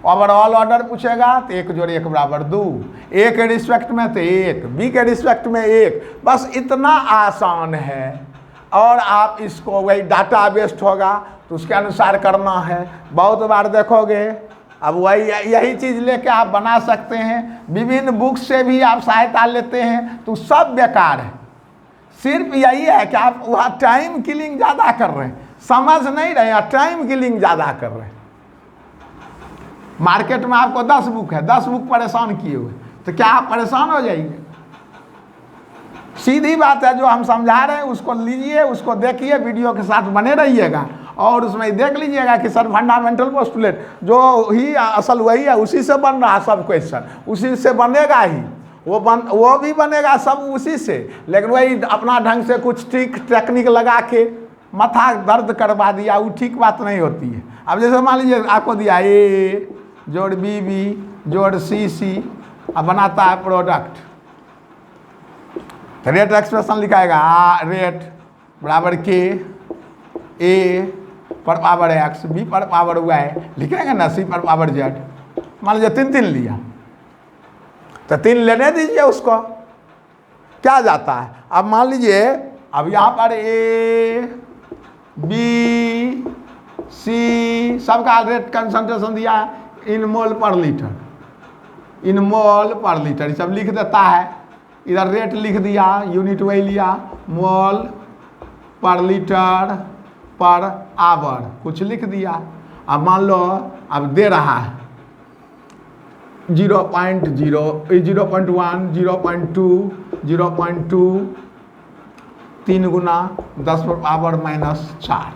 ओवरऑल ऑर्डर पूछेगा तो 1 जोड़ 1 बराबर 2, ए के रिस्पेक्ट में तो 1, बी के रिस्पेक्ट में 1। बस इतना आसान है। और आप इसको वही डाटा बेस्ड होगा तो उसके अनुसार करना है। बहुत बार देखोगे, अब वही यही चीज़ लेके आप बना सकते हैं। विभिन्न बुक से भी आप सहायता लेते हैं तो सब बेकार है। सिर्फ यही है कि आप वहाँ टाइम किलिंग ज़्यादा कर रहे हैं, समझ नहीं रहे हैं, टाइम किलिंग ज़्यादा कर रहे हैं। मार्केट में आपको 10 बुक है, 10 बुक परेशान किए हुए, तो क्या आप परेशान हो जाएंगे? सीधी बात है, जो हम समझा रहे हैं उसको लीजिए, उसको देखिए, वीडियो के साथ बने रहिएगा और उसमें देख लीजिएगा कि सर फंडामेंटल पोस्टुलेट जो ही असल वही है, उसी से बन रहा सब क्वेश्चन, उसी से बनेगा ही, वो भी बनेगा सब उसी से। लेकिन वही अपना ढंग से कुछ ट्रिक टेक्निक लगा के माथा दर्द करवा दिया, वो ठीक बात नहीं होती है। अब जैसे मान लीजिए आपको दिया ए जोड़ बी जोड़ सी अब बनाता है प्रोडक्ट, तो रेट एक्सप्रेशन लिखाएगा रेट बराबर के ए पर पावर एक्स बी पर पावर वाई, लिखेंगे ना सी पर पावर जेड। मान लीजिए 3 लिया तो 3 लेने दीजिए उसको, क्या जाता है। अब मान लीजिए अब यहाँ पर ए बी सी सबका रेट कंसंट्रेशन दिया है इन मोल पर लीटर, इन मोल पर लीटर सब लिख देता है। इधर रेट लिख दिया, यूनिट वही लिया, मोल पर लीटर पर आवर कुछ लिख दिया। अब मान लो अब दे रहा है 0.0 0.1 0.2 0.2 3 गुना 10 पर पावर माइनस 4।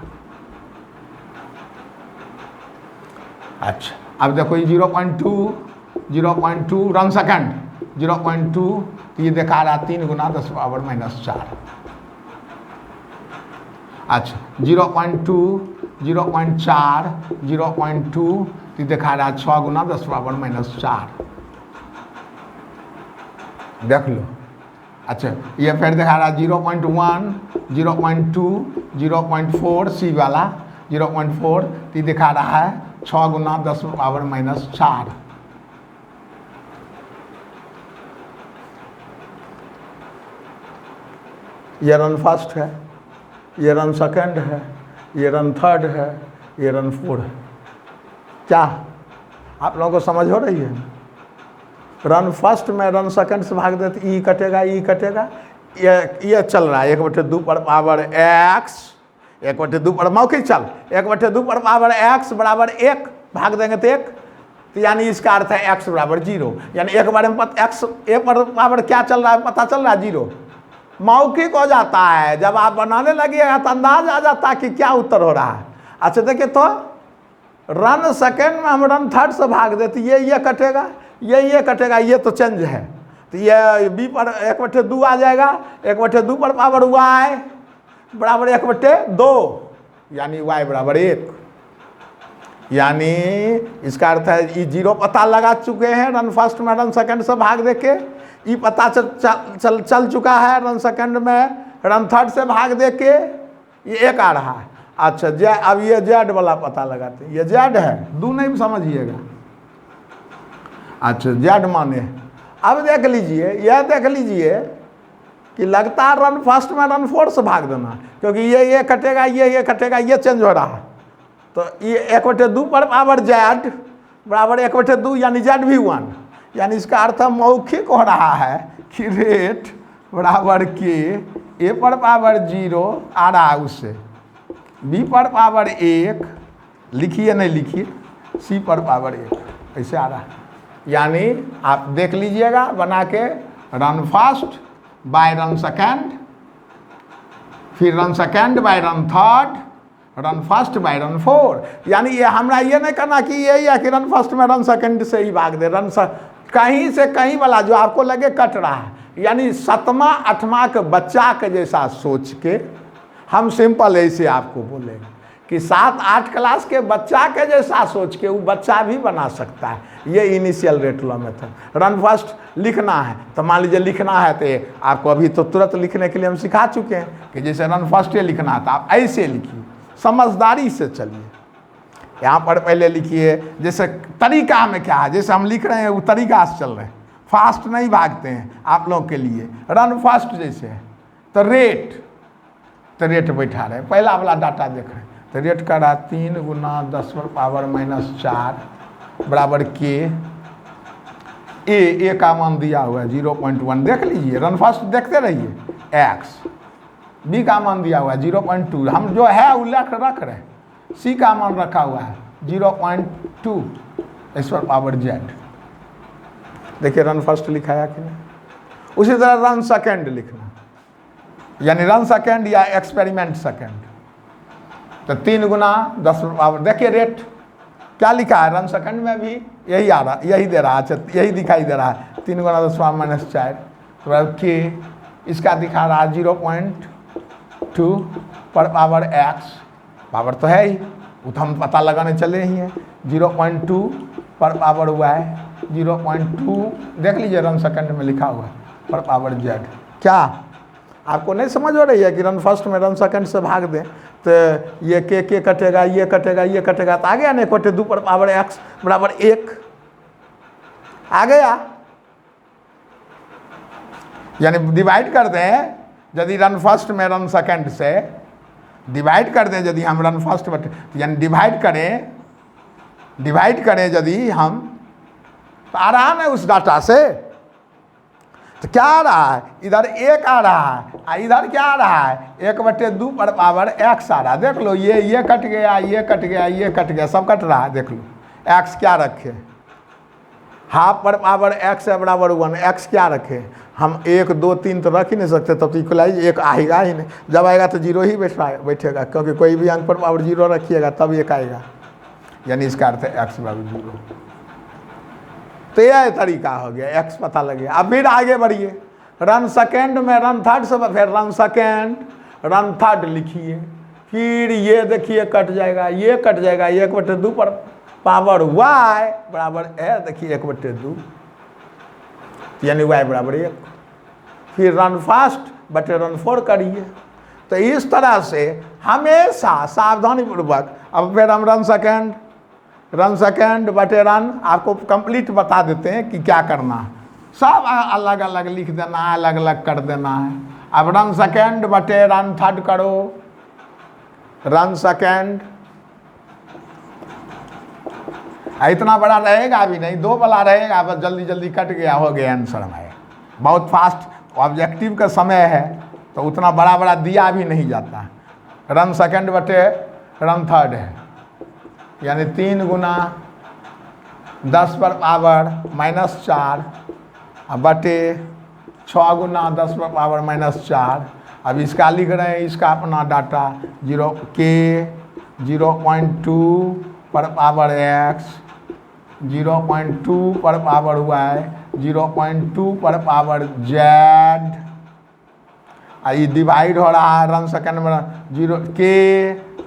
अच्छा, अब देखो ये 0.2 रन सेकेंड 0.2 तो ये दिखा रहा 3 गुना 10 पावर माइनस 4। अच्छा 0.2 0.4 0.2 तो दिखा रहा 6 गुना 10 पावर माइनस 4। देख लो। अच्छा ये फिर दिखा रहा 0.1 0.2 0.4 सी वाला 0.4 तो दिखा रहा है 6 गुना 10 पावर माइनस 4। ये रन फर्स्ट है, ये रन सेकंड है, ये रन थर्ड है, ये रन फोर्थ है। क्या आप लोगों को समझ हो रही है? रन फर्स्ट में रन सेकंड से भाग देते ई कटेगा, ये चल रहा है 1/2 पर पावर एक्स 1/2 पर मौखिक चल 1/2 पर पावर एक्स बराबर 1 भाग देंगे तो 1, तो यानी इसका अर्थ है x बराबर 0। यानी एक बार में एक्स ए पर पावर क्या चल रहा है पता चल रहा है 0। मौखिक हो जाता है, जब आप बनाने लगिएगा तो अंदाज आ जाता है कि क्या उत्तर हो रहा है। अच्छा देखिए तो रन सेकेंड में हम रन थर्ड से भाग देते, ये कटेगा, ये कटेगा, ये तो चेंज है। तो ये बी पर 1/2 आ जाएगा, 1/2 पर पावर y बराबर 1/2, यानी y बराबर 1। यानी इसका अर्थ है ये 0 पता लगा चुके हैं रन फर्स्ट में रन सेकंड से भाग दे के, ये पता चल चुका है रन सेकंड में रन थर्ड से भाग दे के, ये 1 आ रहा है। अच्छा अब ये जेड वाला पता लगाते हैं, ये जेड है, दो नहीं समझिएगा। अच्छा जेड माने अब देख लीजिए, यह देख लीजिए कि लगातार रन फर्स्ट में रन फोर्थ से भाग देना, क्योंकि ये कटेगा, ये कटेगा, ये चेंज हो रहा है। तो ये 1/2 पर पावर जेड बराबर 1/2, यानी जेड भी 1, यानी इसका अर्थ मौखिक हो रहा है कि रेट बराबर के ए पर पावर 0 आ रहा है उससे, बी पर पावर 1 लिखिए नहीं लिखिए, सी पर पावर 1 ऐसे आ रहा है। यानी आप देख लीजिएगा बना के, run first by run second, फिर run second by run third, run first by run fourth. यानी ये हमरा ये नहीं करना कि यही है कि रन फर्स्ट में रन सेकंड से ही भाग दे, कहीं से कहीं वाला जो आपको लगे कट रहा है, यानी 7वां 8वां के बच्चा के जैसा सोच के हम सिंपल ऐसे आपको बोलेंगे कि 7-8 क्लास के बच्चा के जैसा सोच के वो बच्चा भी बना सकता है। ये initial rate law method. Run first लिखना है तो मान लीजिए लिखना है तो आपको अभी तो तुरंत लिखने के लिए हम सिखा चुके हैं कि जैसे रन फर्स्ट लिखना है तो आप ऐसे लिखिए, समझदारी से चलिए। यहाँ पर पहले लिखिए, जैसे तरीका में क्या है, जैसे हम लिख रहे हैं वो तरीका से चल रहे हैं, फास्ट नहीं भागते हैं आप लोग के लिए। रन फर्स्ट जैसे है तो रेट बैठा रहे, पहला वाला डाटा देख रहे हैं तो रेट का रहा 3 × 10 पर पावर -4 बराबर के, ए का मान दिया हुआ है 0.1, देख लीजिए रन फर्स्ट देखते रहिए, एक्स, बी का मान दिया हुआ है 0.2, हम जो है उल्लेख रख रहे हैं, सी का मान रखा हुआ है 0.2 इस पर पावर जेड। देखिए रन फर्स्ट लिखाया कि नहीं। उसी तरह रन सेकंड लिखना, यानी रन सेकंड या एक्सपेरिमेंट सेकंड, तो 3 × 10 पर पावर, देखिए रेट क्या लिखा है रन सेकंड में भी यही आ रहा, यही दे रहा है, अच्छा यही दिखाई दे रहा है 3 × 10 - 4 तो के, इसका दिखा रहा है 0.2 पर पावर एक्स, पावर तो है ही, वो तो हम पता लगाने चले ही हैं, 0.2 पर पावर वाई, 0.2 देख लीजिए रन सेकंड में लिखा हुआ है पर पावर जेड। क्या आपको नहीं समझ हो रही है कि रन फर्स्ट में रन सेकंड से भाग दें तो ये के कटेगा, ये कटेगा, ये कटेगा, तो आ गया ना 1/2 पर पावर एक्स बराबर 1 आ गया। यानी डिवाइड कर दें, यदि रन फर्स्ट में रन सेकंड से डिवाइड कर दें, यदि हम रन फर्स्ट यानी डिवाइड करें यदि हम, तो आ रहा है उस डाटा से, तो क्या आ रहा है, इधर 1 आ रहा है, इधर क्या आ रहा है 1/2 पर पावर एक्स आ रहा है। देख लो ये कट गया, ये कट गया, ये कट गया, सब कट रहा है। देख लो एक्स क्या रखे, हाफ पर पावर एक्स है बराबर 1, एक्स क्या रखे हम 1 2 3 तो रख ही नहीं सकते, तब तो इक्वलाइज 1 आएगा ही नहीं, जब आएगा तो 0 ही बैठेगा, क्योंकि कोई भी अंक पर पावर 0 रखिएगा तब 1 आएगा, यानी इसका अर्थ है एक्स बराबर 0। तो यह तरीका हो गया, एक्स पता लगे। अब फिर आगे बढ़िए, रन सेकंड में रन थर्ड से, फिर रन सेकंड रन थर्ड लिखिए, फिर ये देखिए कट जाएगा, ये कट जाएगा, 1/2 पर पावर वाई बराबर है, देखिए 1/2 यानी वाई बराबर 1। फिर रन फास्ट बटे रन 4 करिए। तो इस तरह से हमेशा सावधानी पूर्वक, अब फिर हम रन सेकंड बटे रन आपको कंप्लीट बता देते हैं कि क्या करना है, सब अलग अलग लिख देना है, अलग अलग कर देना है। अब रन सेकंड बटे रन थर्ड करो, रन सेकंड इतना बड़ा रहेगा भी नहीं, 2 वाला रहेगा, बस जल्दी जल्दी कट गया, हो गया आंसर में। बहुत फास्ट ऑब्जेक्टिव का समय है तो उतना बड़ा बड़ा दिया भी नहीं जाता। रन सेकंड बटे रन थर्ड है, यानी 3 × 10 पर पावर -4 बटे 6 × 10 पर पावर -4। अब इसका लिख रहे हैं, इसका अपना डाटा 0.2 पर पावर एक्स, 0.2 पर पावर वाई, 0.2 पर पावर जेड, ये डिवाइड हो रहा है रन सेकेंड में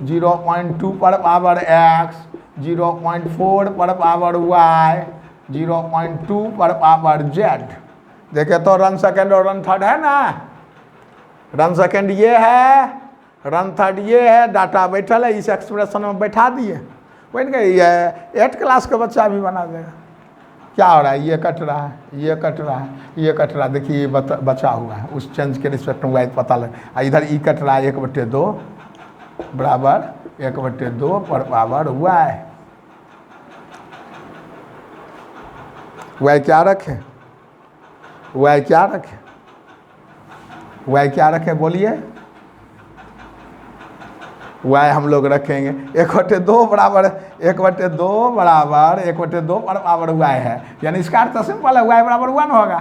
0.2 पर पावर एक्स, 0.4 पर पावर वाई, 0.2 पर पावर जेड। देखे तो रन सेकेंड और रन थर्ड है ना, रन सेकेंड ये है, रन थर्ड ये है, डाटा बैठल है, इस एक्सप्रेशन में बैठा दिए, बैठ गए। ये 8 क्लास का बच्चा भी बना देगा। क्या हो रहा है, ये कट रहा है, ये कट रहा है, ये कट रहा है, देखिए ये बचा हुआ है, उस चेंज के रिस्पेक्ट में वाई पता लग। इधर ई कट रहा है 1/2 बराबर 1/2 पर पावर वाई। वाई क्या रखे, वाई क्या रखे, वाई क्या रखे बोलिए। वाई हम लोग रखेंगे 1/2 बराबर 1/2 बराबर 1/2 पर पावर वाई है, यानी इसका अर्थ सिंपल है, वाई बराबर 1 होगा।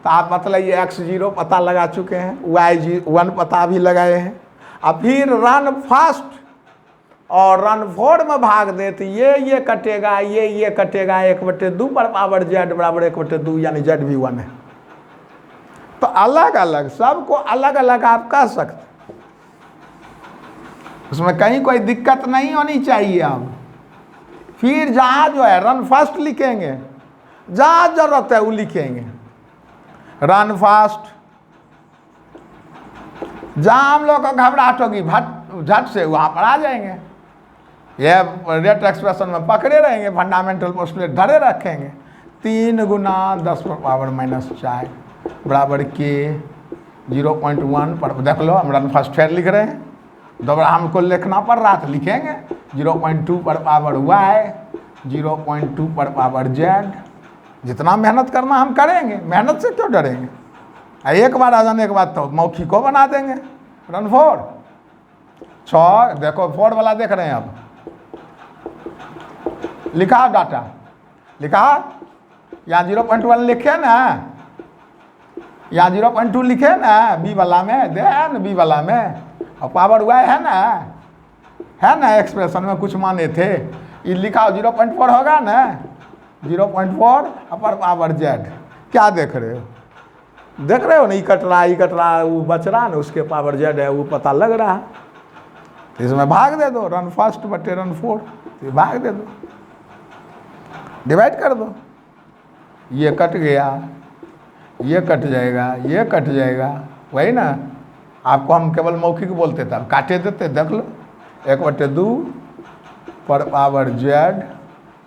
तो आप मतलब ये x0 पता लगा चुके हैं, y1 पता भी लगाए हैं। अब फिर रन फर्स्ट और रन फोर्थ में भाग दे तो ये कटेगा, ये कटेगा, 1/2 पर पावर z बराबर 1/2, यानी z भी 1 है। तो अलग अलग सबको अलग अलग आप कह सकते, उसमें कहीं कोई दिक्कत नहीं होनी चाहिए। आप फिर जहाँ जो है रन फर्स्ट लिखेंगे, जहाँ जरूरत है वो लिखेंगे रन फर्स्ट। जहाँ हम लोग को घबराहट होगी झट से वहाँ पर आ जाएंगे, ये रेट एक्सप्रेशन में पकड़े रहेंगे, फंडामेंटल पोस्टुलेट धरे रखेंगे। 3 गुना 10 पर पावर -4 बराबर के 0.1 पर, देख लो हम रन फर्स्ट फिर लिख रहे हैं, दोबारा हमको लिखना पड़ रहा था, लिखेंगे 0.2 पर पावर वाई, 0.2 पर पावर जेड। जितना मेहनत करना हम करेंगे, मेहनत से क्यों डरेंगे। एक बार आ जाने के बाद तो मौखिक को बना देंगे। रन 4 6 देखो 4 वाला देख रहे हैं, अब लिखा डाटा लिखा, यहाँ 0.1 लिखे ना, यहाँ 0.2 लिखे ना बी वाला में, देन बी वाला में, और पावर वाई है ना एक्सप्रेशन में कुछ माने थे, ये लिखा 0.4 होगा ना, 0.4 अपर पावर जेड। क्या देख रहे हो, देख रहे हो ना, ये कट रहा है, वो बच रहा है ना, उसके पावर जेड है, वो पता लग रहा है। तो इसमें भाग दे दो, रन फर्स्ट बटे रन 4, तो भाग दे दो, डिवाइड कर दो, ये कट गया, ये कट जाएगा, ये कट जाएगा, वही ना। आपको हम केवल मौखिक बोलते थे, अब काटे देते, देख लो 1/2 पर पावर जेड,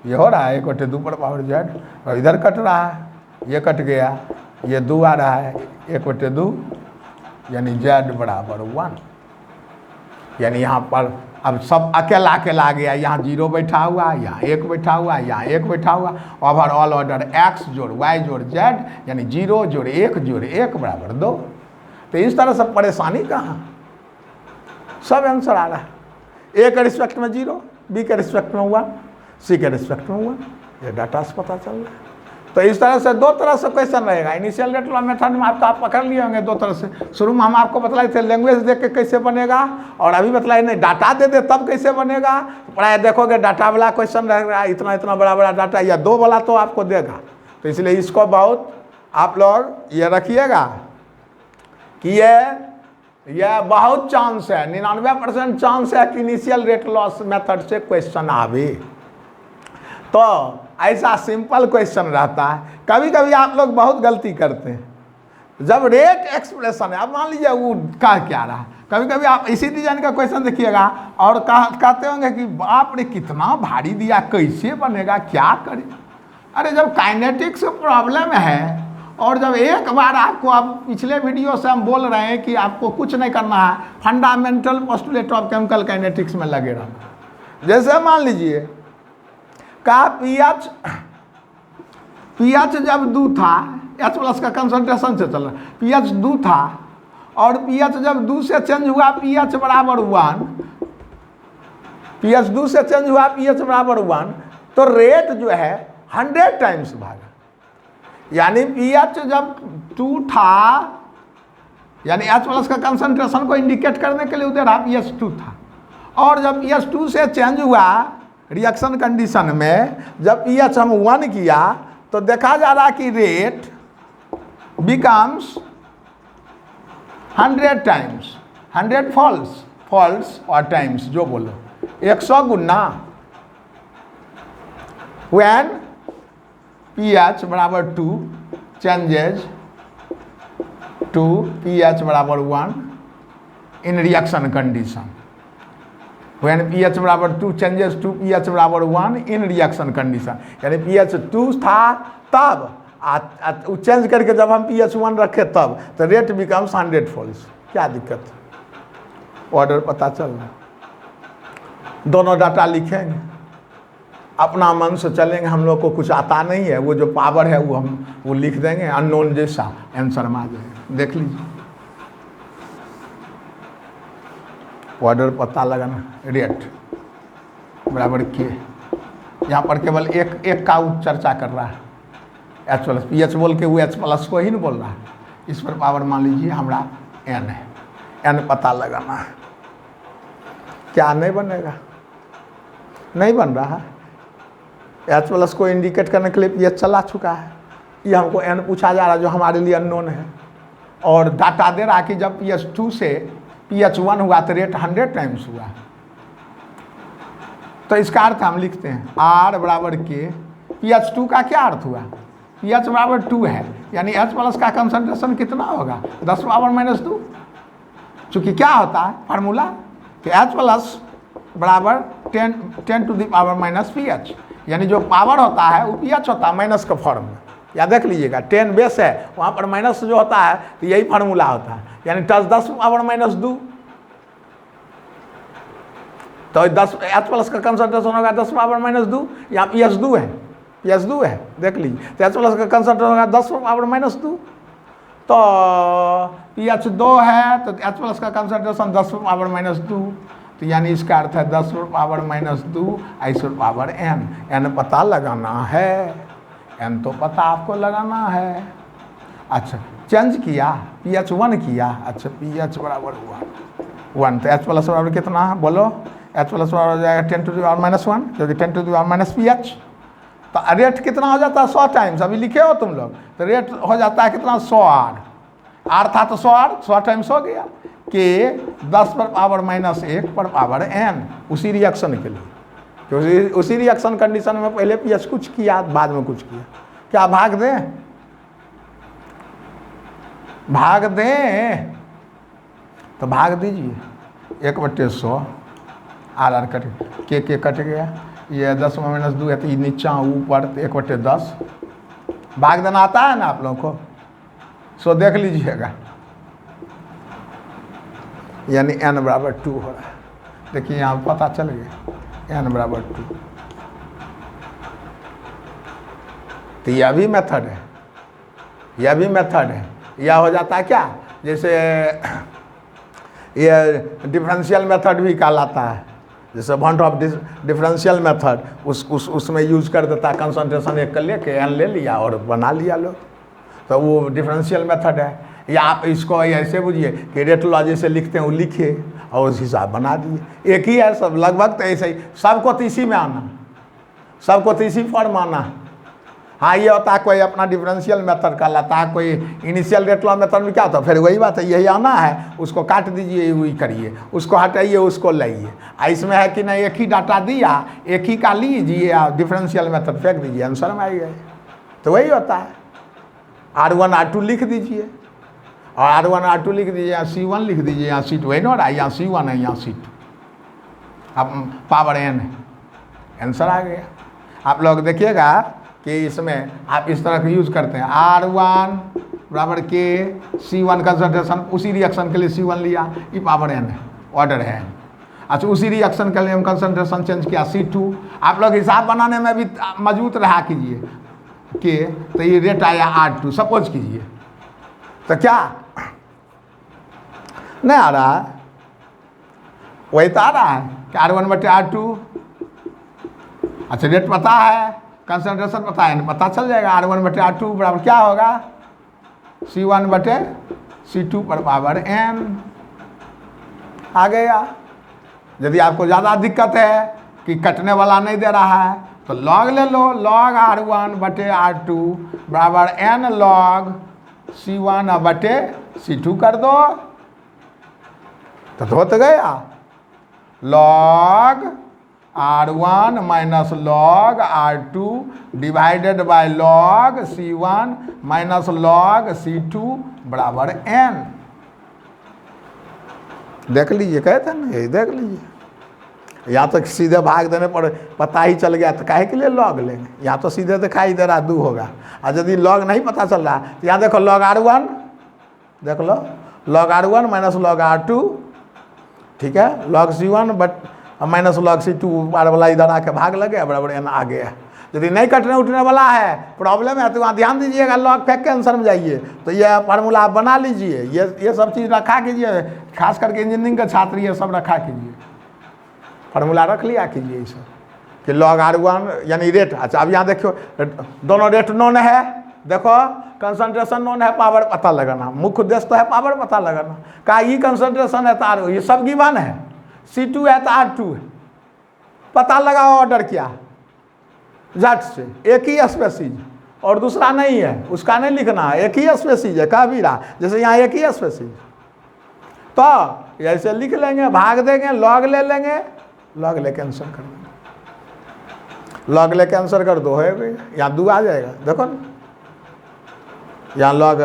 ये हो रहा है 1/2 पर पावर जेड, और इधर कट रहा है, ये कट गया, ये 2 आ रहा है 1/2, यानी जेड बराबर 1। यानी यहाँ पर अब सब अकेला अकेला आ गया, यहाँ 0 बैठा हुआ, यहाँ 1 बैठा हुआ, यहाँ 1 बैठा हुआ, ओवरऑल ऑर्डर x जोड़ y जोड़ z, यानी 0 जोड़ 1 जोड़ 1 बराबर 2। तो इस तरह से परेशानी कहाँ, सब आंसर आ रहा है। ए के रिस्पेक्ट में 0, बी के रिस्पेक्ट में 1, सी के रिस्पेक्ट में 1, ये डाटा से पता चल रहा है। तो इस तरह से 2 तरह से क्वेश्चन रहेगा। इनिशियल रेट लॉ मेथड में आपका आप पकड़ लिए होंगे 2 तरह से। शुरू में हम आपको बतलाए थे लैंग्वेज देख के कैसे बनेगा, और अभी बतलाए नहीं डाटा दे दे तब कैसे बनेगा। पढ़ाई देखोगे डाटा वाला क्वेश्चन रहेगा, इतना इतना बड़ा बड़ा डाटा, या 2 वाला तो आपको देगा। तो इसलिए इसको बहुत आप लोग ये रखिएगा कि ये बहुत चांस है, 99% चांस है कि इनिशियल रेट लॉस मेथड से क्वेश्चन आवे। तो ऐसा सिंपल क्वेश्चन रहता है। कभी कभी आप लोग बहुत गलती करते हैं जब रेट एक्सप्रेशन है। अब मान लीजिए वो कह क्या रहा है, कभी कभी आप इसी डिजाइन का क्वेश्चन देखिएगा और कहते होंगे कि बाप रे कितना भारी दिया, कैसे बनेगा, क्या करें। अरे जब काइनेटिक्स प्रॉब्लम है, और जब एक बार आपको, अब पिछले वीडियो से हम बोल रहे हैं कि आपको कुछ नहीं करना है, fundamental postulate of chemical kinetics में लगे रहना। जैसे मान लीजिए का पीएच जब 2 था, H+ का कंसंट्रेशन से चल रहा, पीएच 2 था, और पीएच जब 2 से चेंज हुआ पीएच बराबर 1, पीएच 2 से चेंज हुआ पीएच बराबर 1, तो रेट जो है 100 टाइम्स भागा। यानी पीएच जब 2 था, यानी H+ का कंसंट्रेशन को इंडिकेट करने के लिए उधर पीएच 2 था, और जब पीएच 2 से चेंज हुआ रिएक्शन कंडीशन में, जब पीएच हम 1 किया तो देखा जा रहा कि रेट बिकम्स 100 टाइम्स, 100 फॉल्स और टाइम्स जो बोलो 100 गुना when pH बराबर 2 changes to pH बराबर 1 in reaction condition। when pH बराबर 2 changes to pH बराबर 1 in reaction condition, यानी pH 2 था तब चेंज करके जब हम pH 1 रखे तब तो रेट बिकम्स 100 फॉल्स। क्या दिक्कत, ऑर्डर पता चल रहा, दोनों डाटा लिखेंगे, अपना मन से चलेंगे, हम लोग को कुछ आता नहीं है, वो जो पावर है वो लिख देंगे, अननोन जैसा आंसर में आ जाएगा। देख लीजिए, ऑर्डर पता लगाना, रेट बराबर के, यहाँ पर केवल एक का चर्चा कर रहा है, एच प्लस पी एच बोल के वो एच प्लस को ही नहीं बोल रहा है। इस पर पावर मान लीजिए हमारा एन है, एन पता लगाना है। क्या नहीं बनेगा, नहीं बन रहा है। एच प्लस को इंडिकेट करने के लिए पी एच चला चुका है, ये हमको एन पूछा जा रहा है जो हमारे लिए अननोन है, और डाटा दे रहा है कि जब पी एच 2 से पी एच 1 हुआ तो रेट 100 टाइम्स हुआ। तो इसका अर्थ हम लिखते हैं आर बराबर के, पी एच 2 का क्या अर्थ हुआ, पी एच बराबर 2 है, यानी एच प्लस का कंसंट्रेशन कितना होगा 10 पावर माइनस 2। चूँकि क्या होता है फार्मूला कि एच प्लस बराबर 10 to the power minus P H, यानी जो पावर होता है वो पी एच होता है माइनस का फॉर्म में। या देख लीजिएगा 10 बेस है, वहाँ पर माइनस जो होता है तो यही फार्मूला होता है, यानी 10 पावर माइनस 2। तो 10 एच प्लस का कंसंट्रेशन होगा 10 पावर माइनस 2, यहाँ पी एच 2 है, पी एच 2 है, देख लीजिए। तो एच प्लस का कंसंट्रेशन होगा 10 पावर माइनस 2, तो पी एच 2 है तो एच प्लस का कंसंट्रेशन 10 पावर माइनस 2, तो यानी इसका अर्थ है 10 पावर माइनस 2 आई पावर एन। एन पता लगाना है, एन तो पता आपको लगाना है। अच्छा चेंज किया, पी एच 1 किया, अच्छा पी एच बराबर हुआ 1, तो एच प्लस बराबर कितना है बोलो, एच प्लस बराबर हो जाएगा 10 टू द पावर माइनस 1, क्योंकि 10 to the power minus P H. तो रेट कितना हो जाता है 100 टाइम्स, अभी लिखे हो तुम लोग, तो रेट हो जाता है कितना 100 आर था तो 100 आर 100 टाइम्स हो गया कि 10 पर पावर माइनस 1 पर पावर एन, उसी रिएक्शन के लिए, क्योंकि उसी रिएक्शन कंडीशन में पहले पी एच कुछ किया बाद में कुछ किया। क्या भाग दें, भाग दें, तो भाग दीजिए 1/100 आर कट के कट गया, ये 10 में माइनस 2 है तो ये नीचा ऊपर तो 1/10 भाग देना आता है ना आप लोगों को, सो देख लीजिएगा, यानी n बराबर 2 हो रहा है। देखिए यहाँ पता चल गया n बराबर 2। तो यह भी मेथड है, यह भी मेथड है। यह हो जाता है क्या, जैसे ये डिफरेंशियल मेथड भी कहलाता है, जैसे वॉन्ट ऑफ डिफरेंशियल मेथड, उसमें यूज कर देता है, कंसंट्रेशन एक कर लेके एन ले लिया और बना लिया लोग, तो वो डिफरेंशियल मेथड है। या आप इसको ऐसे बुझिए कि रेट लॉ जैसे लिखते हैं वो लिखिए और उस हिसाब बना दिए, एक ही है सब लगभग, तो ऐसे ही सबको तो इसी में आना, सबको तो इसी फॉर्म आना। हाँ ये होता है कोई अपना डिफरेंशियल मेथड कहलाता है, कोई इनिशियल रेट लॉ मेथड में क्या होता है, फिर वही बात है, यही आना है, उसको काट दीजिए, वही करिए, उसको हटाइए, उसको लाइए। इसमें है कि नहीं, एक ही डाटा दिया, एक ही का लीजिए, डिफरेंशियल मेथड फेंक दीजिए, आंसर में आई गए। तो वही होता है, R1 R2 लिख दीजिए, और R1 R2 लिख दीजिए, यहाँ C1 लिख दीजिए, यहाँ C2 वही ना रहा, यहाँ C1 है, यहाँ C2, अब पावर n है, आंसर आ गया। आप लोग देखिएगा कि इसमें आप इस तरह का यूज़ करते हैं, R1 बराबर के C1 कंसंट्रेशन, उसी रिएक्शन के लिए C1 लिया, ये पावर n है, ऑर्डर है। अच्छा उसी रिएक्शन के लिए हम कंसंट्रेशन चेंज किया C2। आप लोग हिसाब बनाने में भी मजबूत रहा कीजिए कि तो ये रेट आया R2 सपोज कीजिए, तो क्या नहीं आ रहा है, वही तो आ रहा है कि R1/R2। अच्छा रेट पता है, कंसंट्रेशन पता है, पता चल जाएगा, R1/R2 बराबर क्या होगा, C1/C2 पर पावर n आ गया। यदि आपको ज़्यादा दिक्कत है कि कटने वाला नहीं दे रहा है, तो लॉग ले लो, लॉग R1 बटे R2 बराबर n लॉग C1 बटे C2 कर दो, तो हो तो गया। Log R1 minus log R2 divided by log C1 minus log C2 बराबर n। देख लीजिए, कहते हैं ना, यही देख लीजिए। या तो सीधे भाग देने पर पता ही चल गया तो काहे के लिए लॉग लेंगे, या तो सीधे दिखाई दे रहा 2 होगा। और यदि लॉग नहीं पता चल रहा तो यहाँ देखो लॉग R1, देख लो log R1 minus log R2, ठीक है, log C1 but minus log C2 बार वाला इधर आके भाग लगे बराबर n आ गया। यदि नहीं कटने उठने वाला है, प्रॉब्लम है, तो वहाँ ध्यान दीजिएगा, लॉग फेंक के आंसर में जाइए। तो ये फार्मूला आप बना लीजिए, ये सब चीज़ रखा कीजिए, खास करके इंजीनियरिंग के छात्र ये सब रखा कीजिए, फार्मूला रख लिया कीजिए इसे कि लॉग R1 यानी रेट। अच्छा अब यहाँ देखो दोनों रेट नोन है, देखो कंसंट्रेशन नोन है, पावर पता लगाना, मुख्य उद्देश्य तो है पावर पता लगाना। का ई कंसंट्रेशन है तो R, ये सब गिवन है, C2 है तो R2 है, पता लगाओ ऑर्डर क्या झट से, एक ही स्पेसीज और दूसरा नहीं है, उसका नहीं लिखना है, एक ही स्पेसीज है, कह भी रहा जैसे यहाँ एक ही स्पेसीज। तो ऐसे लिख लेंगे, भाग देंगे, लॉग ले लेंगे, लॉग लेके आंसर कर देंगे, लॉग लेके आंसर कर दो है भाई, यहाँ 2 आ जाएगा। देखो ना यहाँ लॉग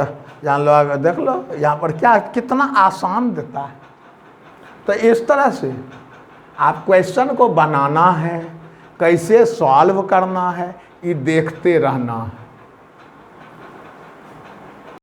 देख लो, यहाँ पर क्या कितना आसान देता है। तो इस तरह से आप क्वेश्चन को बनाना है, कैसे सॉल्व करना है, ये देखते रहना है।